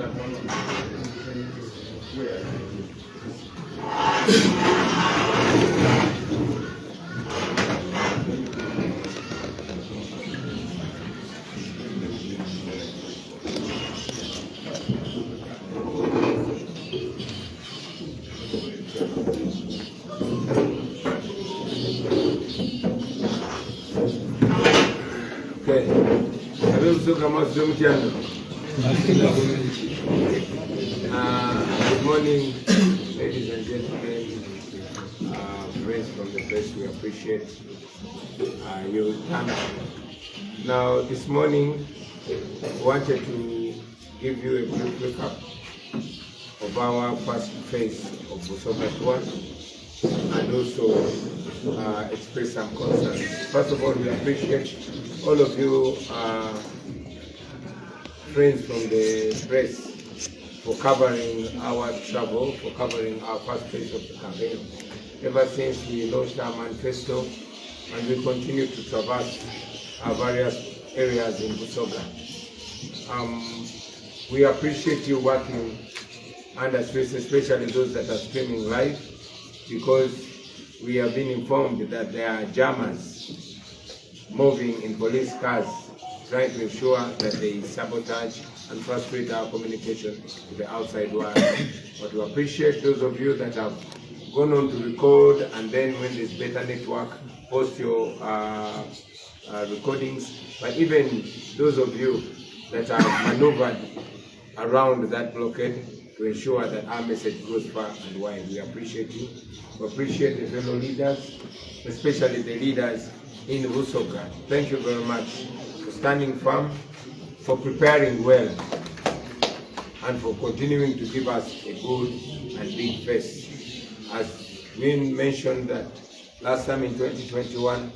Good morning, ladies and gentlemen, friends from the press. We appreciate your time. Now, this morning, we wanted to give you a brief recap of our first phase of Busoga tour and also express some concerns. First of all, we appreciate all of you friends from the press for covering our travel, for covering our first phase of the campaign. Ever since we launched our manifesto, and we continue to traverse our various areas in Busoga. We appreciate you working under stress, especially those that are streaming live, because we have been informed that there are jammers moving in police cars, trying to ensure that they sabotage and frustrate our communication to the outside world. But we appreciate those of you that have gone on to record, and then when there's better network, post your recordings. But even those of you that have maneuvered around that blockade to ensure that our message goes far and wide. We appreciate you. We appreciate the fellow leaders, especially the leaders in Busoga. Thank you very much for standing firm, for preparing well, and for continuing to give us a good and big face. As we mentioned that last time in 2021,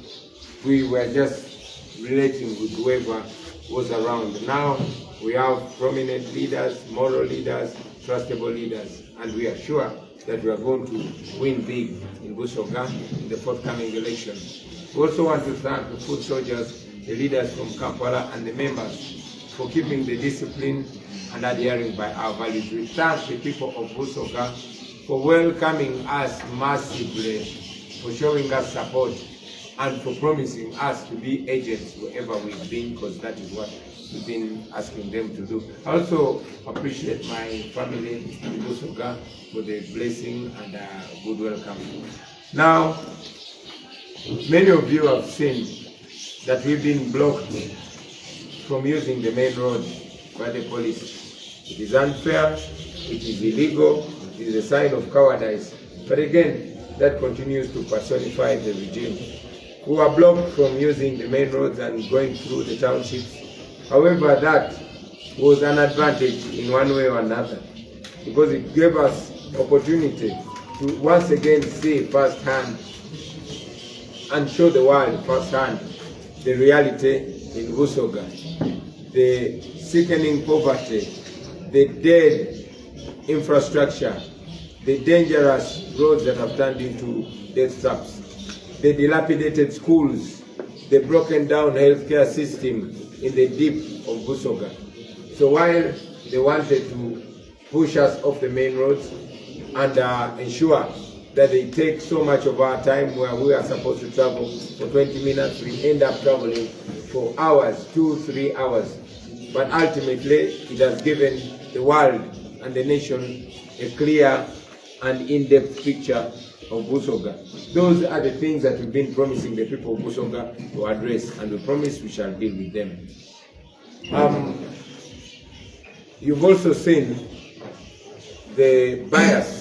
we were just relating with whoever was around. Now we have prominent leaders, moral leaders, trustable leaders, and we are sure that we are going to win big in Busoga in the forthcoming election. We also want to thank the foot soldiers, the leaders from Kampala, and the members for keeping the discipline and adhering by our values. We thank the people of Busoga for welcoming us massively, for showing us support, and for promising us to be agents wherever we've been, because that is what we've been asking them to do. I also appreciate my family in Busoga for the blessing and good welcome. Now, many of you have seen that we've been blocked from using the main road by the police. It is unfair, it is illegal, it is a sign of cowardice. But again, that continues to personify the regime. We are blocked from using the main roads and going through the townships. However, that was an advantage in one way or another, because it gave us opportunity to once again see firsthand and show the world firsthand the reality in Busoga, the sickening poverty, the dead infrastructure, the dangerous roads that have turned into death traps, the dilapidated schools, the broken down healthcare system in the deep of Busoga. So while they wanted to push us off the main roads and ensure that they take so much of our time where we are supposed to travel for 20 minutes, we end up traveling for hours, 2-3 hours. But ultimately, it has given the world and the nation a clear and in-depth picture of Busoga. Those are the things that we've been promising the people of Busoga to address, and we promise we shall deal with them. You've also seen the bias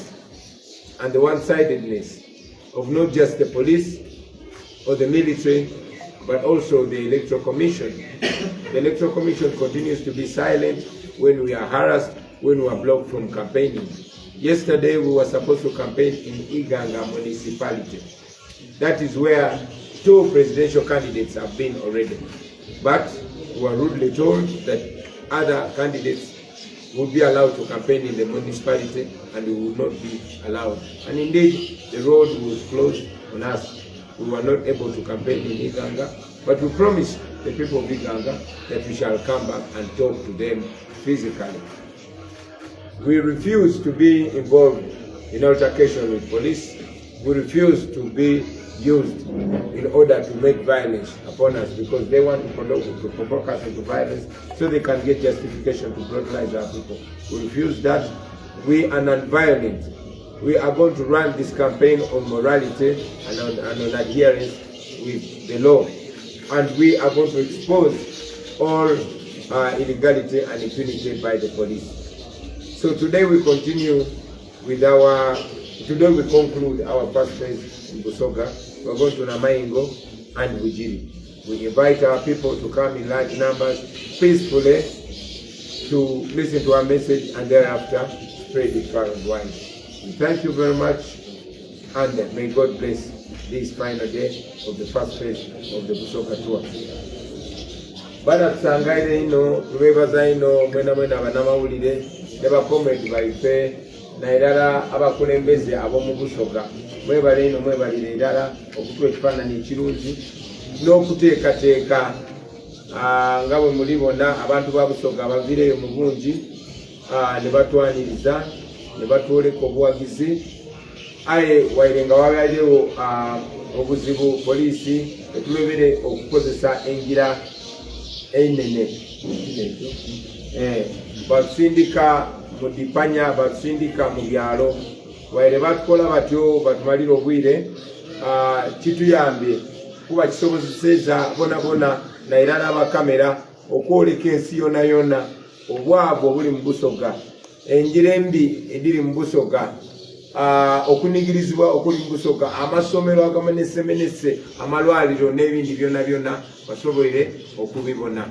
and the one-sidedness of not just the police or the military, but also the Electoral Commission. The Electoral Commission continues to be silent when we are harassed, when we are blocked from campaigning. Yesterday, we were supposed to campaign in Iganga municipality. That is where 2 presidential candidates have been already. But we were rudely told that other candidates would be allowed to campaign in the municipality and we would not be allowed. And indeed, the road was closed on us. We were not able to campaign in Iganga, but we promised the people of Iganga that we shall come back and talk to them physically. We refuse to be involved in altercation with police. We refuse to be used in order to make violence upon us because they want to provoke us into violence so they can get justification to brutalize our people. We refuse that. We are non-violent. We are going to run this campaign on morality and on adherence with the law. And we are going to expose all illegality and impunity by the police. So today we continue with today we conclude our first phase in Busoga. We're going to Namaingo and Bujiri. We invite our people to come in large numbers, peacefully, to listen to our message and thereafter spread it far and wide. We thank you very much, and may God bless this final day of the first phase of the Busoga tour. Bana tusangaire ino, tubebaza ino, mwena abanamawulire, neba komedi baife, na irara abakulembeze abomu Busoga. Mwebale ino mwebalire irara, okutuwa ekifaananyi ekirungi, n'okuteekateeka nga bwe mulibona abantu ba Busoga abaviireyo mu bungi, ne batwaniriza, ne batwoleka obuwagizi. Aye waire nga wabayewo obuzibu poliisi etulebere okukozesa engira enene. Batusindika mu dipanya, batusindika mu byalo. Waire batukola batyo batumalira obwire, kituyambye kuba kisobozeseza bona na irara abakamera okwoleka ensi yona yona obwavu obuli mu Busoga, enjira embi ediri mu Busoga, okunigirizibwa okuli mu Busoga, amasomero agamenesemenese, amalwaliro n'ebindi byona byona basobole okubibona.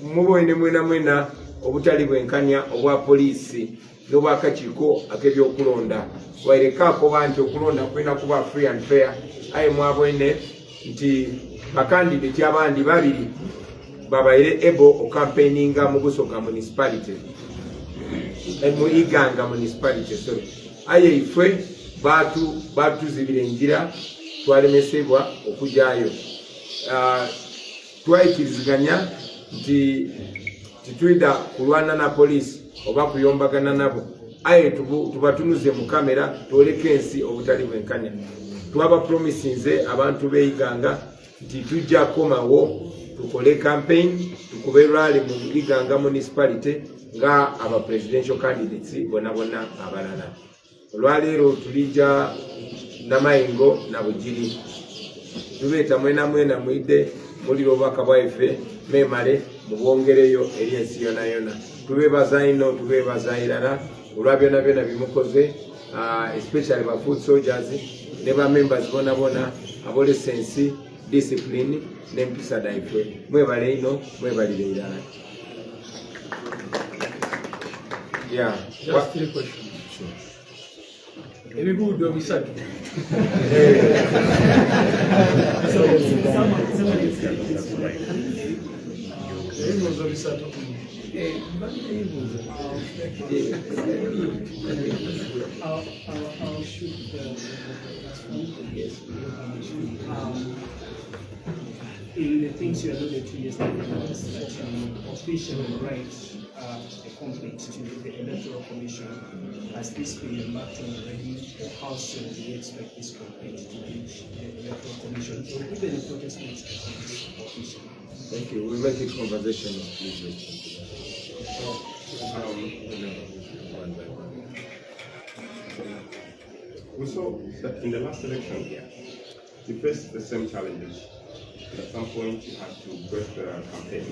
Mubone mwena obutali bwenkanya obwa poliisi n'obwakakiiko ak'ebyokulonda. Wairekaako banti okulonda kwena kuba free and fair. Aye mwabwene nti bakandidate abandi babiri babaire ebo okampaininga mu Busoga municipality. Mu Iganga municipality, sorry. Aye ife batuzibira enjira twalemesebwa okujjayo. Twayikiriziganya nti titwida kulwana na poliisi oba kuyombagana nabo. Aye tubatunuze mu kamera toleka ensi obutali bwenkanya. Twaba promisinze abantu beiganga nti tujja komawo tukole campaign tukube rally mu Iganga municipality nga aba presidential candidates bona abalala. Olwaleero tulija Namaingo na Bujiri. Tubeeta mwena mwide muliro baka bwaife memale mubongereyo eri ensi yona yona. Tubebaza ino tubebaza irara olwa byona bimukoze, especially ba foot soldiers ne ba members bona adolescence discipline n'empisa daifwe. Mwebale ino mwebalire irara. Yeah. Just 3 questions. Sure. Everybody bisatu. In the things you alluded to yesterday was that you officially write a complaint to the Electoral Commission. Has this been embarked on already? How soon do you expect this complaint to reach the Electoral Commission? Or even the protestants officially? Thank you. We'll make it conversational, please. We saw that in the last election, you faced the same challenges. At some point, you had to break the campaign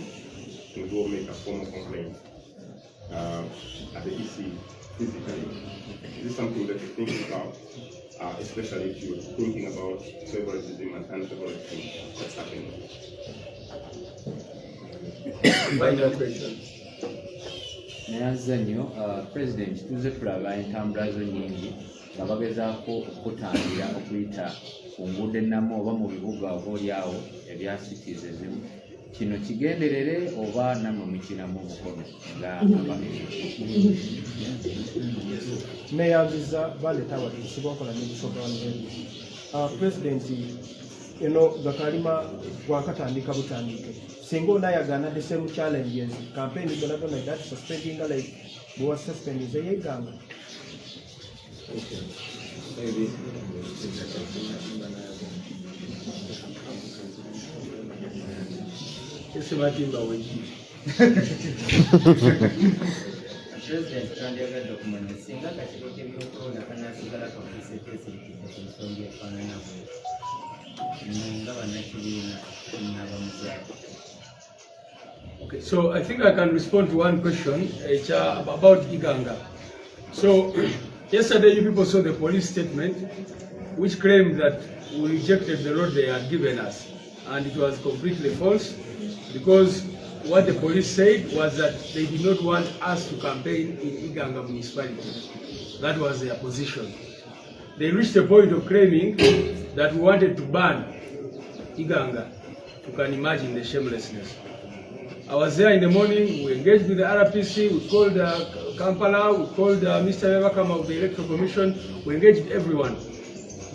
and go make a formal complaint at the EC physically. Is this something that you're thinking about, especially if you're thinking about favoritism and anti-favoritism that's happening? Final question. Nayanzanyo, President, tuze tulaba entambula zo nyingi nga bagezaako okutangira okuyita ku nguudo ennamu oba mu bibuga obaolyawo ebya cities ezimu. Kino kigenderere oba nammwe mukinamu omukono nga neyanziza baleeta abateesi bakola n'ebisoga wano President, gakalima bwakatandika butandike single Nayagana, the same challenges, campaign is going to like that, suspending like was suspended the Yaganga. Okay. Maybe. It's about him, but we President Kandiaga document singa katika kebyokulonda kanasigala kakuseteese ensonga efaanana nga bannakibiina n'abamuzaako. Okay, so I think I can respond to one question about Iganga. So yesterday you people saw the police statement which claimed that we rejected the road they had given us, and it was completely false, because what the police said was that they did not want us to campaign in Iganga municipality. That was their position. They reached the point of claiming that we wanted to ban Iganga. You can imagine the shamelessness. I was there in the morning, we engaged with the RPC, we called Kampala, we called Mr. Evakam of the Electoral Commission, we engaged everyone.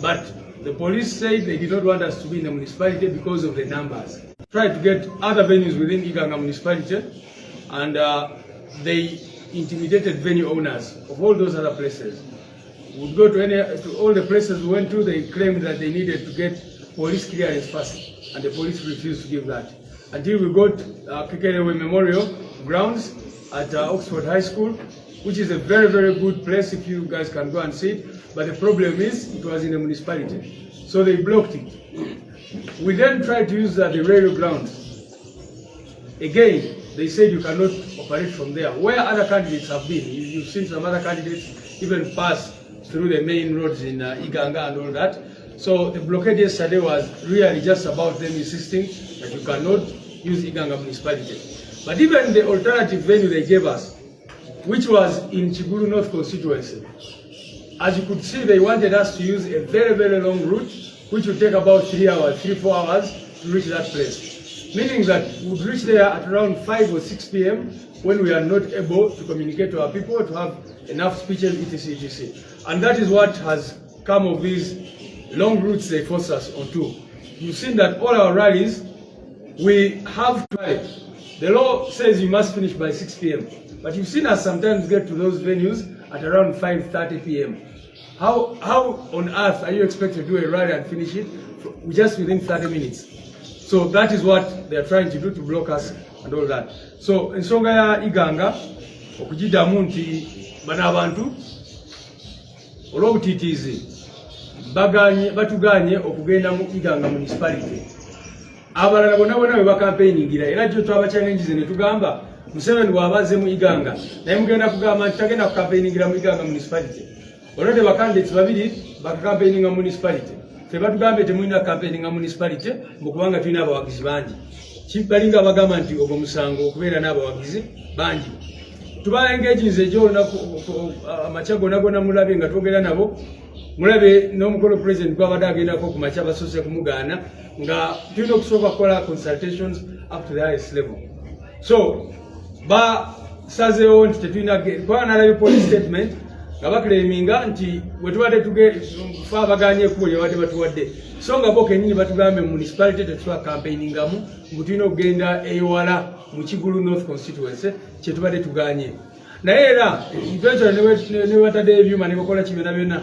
But the police said they did not want us to be in the municipality because of the numbers. Tried to get other venues within Iganga municipality, and they intimidated venue owners of all those other places. We would go to all the places we went to, they claimed that they needed to get police clearance first, and the police refused to give that. Until we got Kekelewe Memorial Grounds at Oxford High School, which is a very, very good place if you guys can go and see it. But the problem is, it was in the municipality. So they blocked it. We then tried to use the railway grounds. Again, they said you cannot operate from there. Where other candidates have been, you've seen some other candidates even pass through the main roads in Iganga and all that. So the blockade yesterday was really just about them insisting that you cannot use Iganga municipality. But even the alternative venue they gave us, which was in Chiguru North constituency, as you could see, they wanted us to use a very, very long route, which would take about 3-4 hours to reach that place. Meaning that we would reach there at around 5 or 6 p.m. when we are not able to communicate to our people, to have enough speeches, etc., etc. And that is what has come of these long routes they force us onto. You've seen that all our rallies, we have to rally. The law says you must finish by 6 p.m. But you've seen us sometimes get to those venues at around 5:30 p.m. How on earth are you expected to do a rally and finish it just within 30 minutes? So that is what they are trying to do, to block us and all that. So ensonga ya Iganga okugidamu nti bano abantu olw'obutiitiizi batuganye okugenda mu Iganga municipality. Abalala bonna bwe bakampeyingira, era gyo twabachallenges ne tugamba Museveni bw'abaze mu Iganga naye mugenda kugamba nti tagenda kukampeyingira mu Iganga municipality. Olwedde bakandidates babiri bakampeyinga municipality. Ffe batugambe temulina campaigninga municipality kubanga tulina abawagizi bangi. Balinga bagamba nti ogwo musango okubeera n'abawagizi bangi. Tuba engaginze gyo amacha gonna mulabe nga twogera nabo. Mulabe n'omukolo president gwabadde agendako ku macha basoose kumugaana nga tulina okusooka kukola consultations up to the highest level. So basazeewo nti tetulina kubanga nalabye police statement nga bakleminga nti wetubadde tufa abaganye ekubo lye badde batuwadde. So nga bo kennyini batugambe mu municipality tetuba campaigningamu mbu tulina okugenda ewala mu Kigulu North constituency kye tubadde tuganye. Naye era ne batadde ebyuma ne bakola kibyonna byonna,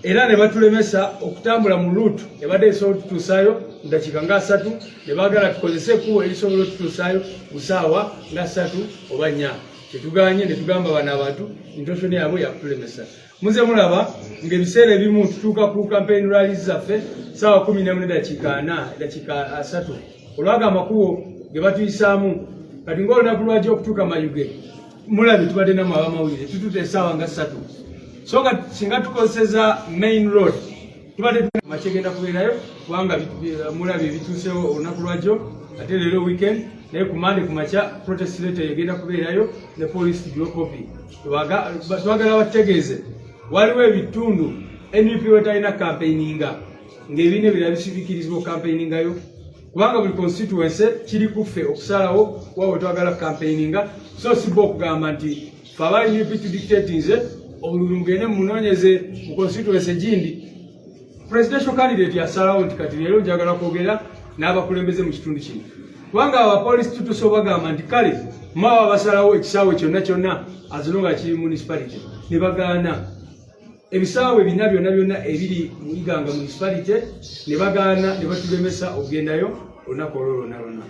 era ne batulemesa okutambula mu route ebadde esobola otutuusaayo mu dakiika nga 3, ne baagala tukozese ekkubo erisobola otutuusaayo mu ssaawa nga 3 oba 4. Kyetuganye ne tugamba bano abantu intention yaabwe yakutulemesa. Muze mulaba ng'ebiseera ebimu tutuuka ku campaign rallies zaffe ssaawa 11 dakiika 4 dakiika 3 olwaga amakubo ge batuyisaamu. Kati ng'olunaku lwajja okutuuka Mayuge, mulabe tubadde namu abamawulire tutuute essaawa nga 3. So nga singa tukozeseza main road tubadde macha genda kubeerayo kubanga mulabe ebituusewo olunaku lwajjo, ate leero weekend naye ku Monday ku macha protest letter egenda kubeerayo ne police copy. Twagala bategeeze waliwo ebitundu NUP wetalina campaigninga ng'ebiine ebirala bisibikirizibwa campaigningayo, kubanga buli constituency kiri kuffe okusalawo wawe twagala campaigninga. So si bo okugamba nti fe aba NUP tudictate nze obululu mugende munoonyeze mu constituency gindi. Presidential candidate yasalawo nti kati leero njagala kwogera n'abakulembeze mu kitundu kino. kubanga abapolisi tutusobagamba nti kale mwaba basalawo ekisaawe kyonna azonga kiri municipality ne bagaana ebisaawe bina byonna ebiri mu Iganga municipality ne bagaana ne batulemesa okugendayo olunaku olwo lwonna.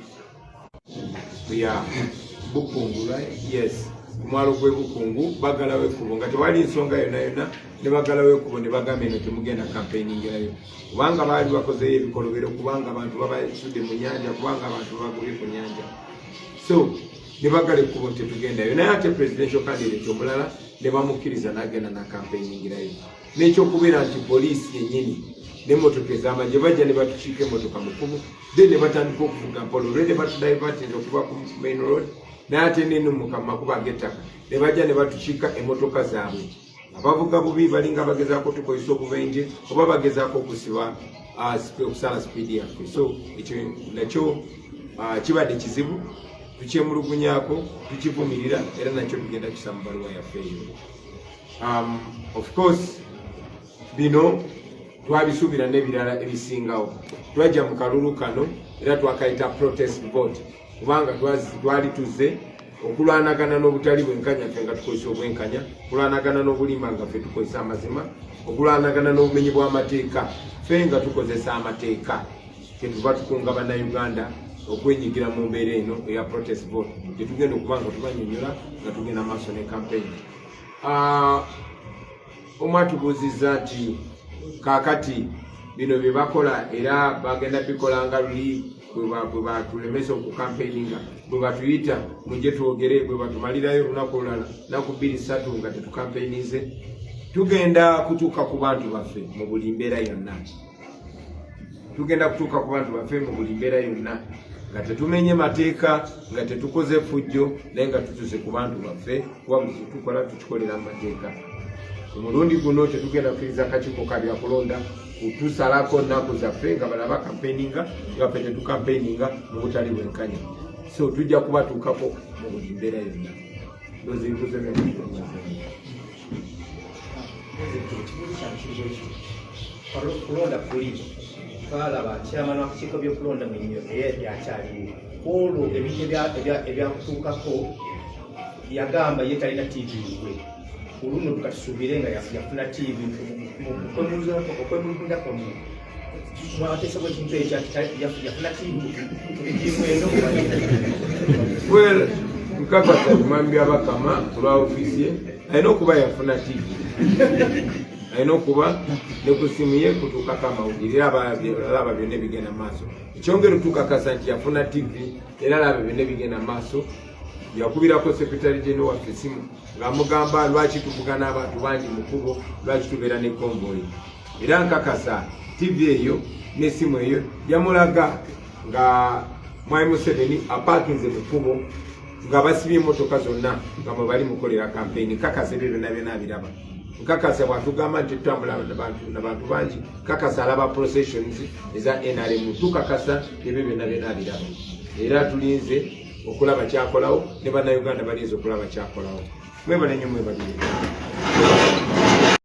Bukungu, right? Yes. Kumwalo gwe Bukungu bagalawo ekkubo nga tewali nsonga yonna ne bagalawo ekkubo ne bagamba eno temugenda campaigningayo kubanga baali bakozeyo ebikolobero kubanga abantu babasudde mu nyanja kubanga abantu bagubye ku nyanja so ne bagala ekkubo tetugendayo naye ate presidential candidate omulala ne bamukkiriza n'agenda na campaigningayo n'ekyokubeera nti poliisi yennyini n'emmotoka ez'amagye bajja ne batukiika emmotoka mu kkubo ne batandika okuvuga mpolo olwo ne batudivertinga okuva ku main road n'ate n'enumuka mu makubo ag'ettaka ne bajja ne batukiika emmotoka zaabwe abavuga bubi balinga bagezaako tukozesa obubenje oba bagezaako okusiba okusala sipiidi yaffe so ekyo nakyo kibadde kizibu tukyemulugunyaako tukivumirira era nakyo tugenda kisa mu baluwa yaffe eyo of course bino twabisuubira n'ebirala ebisingawo twajja mu kalulu kano era twakayita protest vote kubanga twali tuzze okulwanagana n'obutali bwenkanya ffe nga tukozesa obwenkanya okulwanagana n'obulimba nga ffe tukozesa amazima okulwanagana n'obumenyi bw'amateeka ffe nga tukozesa amateeka kyetuva tukunga bannayuganda okwenyigira mu mbeera eno eya protest vote gyetugenda okuba nga tubanyonyola nga tugenda maaso ne campaign omwatubuuzizza nti kaakati bino bye bakola era bagenda bikolanga luli bwe batulemesa okukampeininga bwe batuyita mujje twogere bwe batumalirayo olunaku olulala naku 2-3 nga tetukampeinize tugenda kutuuka ku bantu baffe mu buli mbeera yonna tugenda kutuuka ku bantu baffe mu buli mbeera yonna nga tetumenye mateeka nga tetukoze fujjo naye nga tutuuse ku bantu baffe kuba buli kitukola tukikolera mu mateeka omulundi guno tetugenda kukkiriza kakiiko kabya kulonda kutusalako nnaku zaffe nga balaba campaigninga nga ffe tetucampaigninga mu butali bwenkanya so tujja kubatuukako mu buli mbeera yonna kulonda kuli twalaba chairman w'akakiiko by'okulonda mwenyewe naye yakyaliwo olwo ebintu ebyakutuukako yagamba ye talina tv we oluno tukatusuubire nga yafuna tv okwemulugunya kwamu mwateesebwa ekintu ekyo yafuna tv ekimwendo well nkakasa kumambya abakama kulwa ofiisi ye alina okuba yafuna tv alina okuba ne ku simu ye kutuukako amawulire era alaba byonna ebigenda maaso ekyongera tukakasa nti yafuna tv era alaba byonna ebigenda maaso yakubirako sekretary general waffe essimu ng'amugamba lwaki tuvuga n'abantu bangi mu kkubo lwaki tubeera ne konvoyi era nkakasa tv eyo n'essimu eyo yamulaga nga mwami Museveni apaakinze mu kkubo nga basibye emmotoka zonna nga mwe bali mukolera campaign kakasa ebyo byonna byonna abiraba nkakasa bwatugamba nti tutambula n'abantu bangi kakasa alaba processions eza NRM tukakasa ebyo byonna byonna abiraba era tulinze okulaba kyakolawo ne bannayuganda balinze okulaba kyakolawo mwebale nnyo mwebalire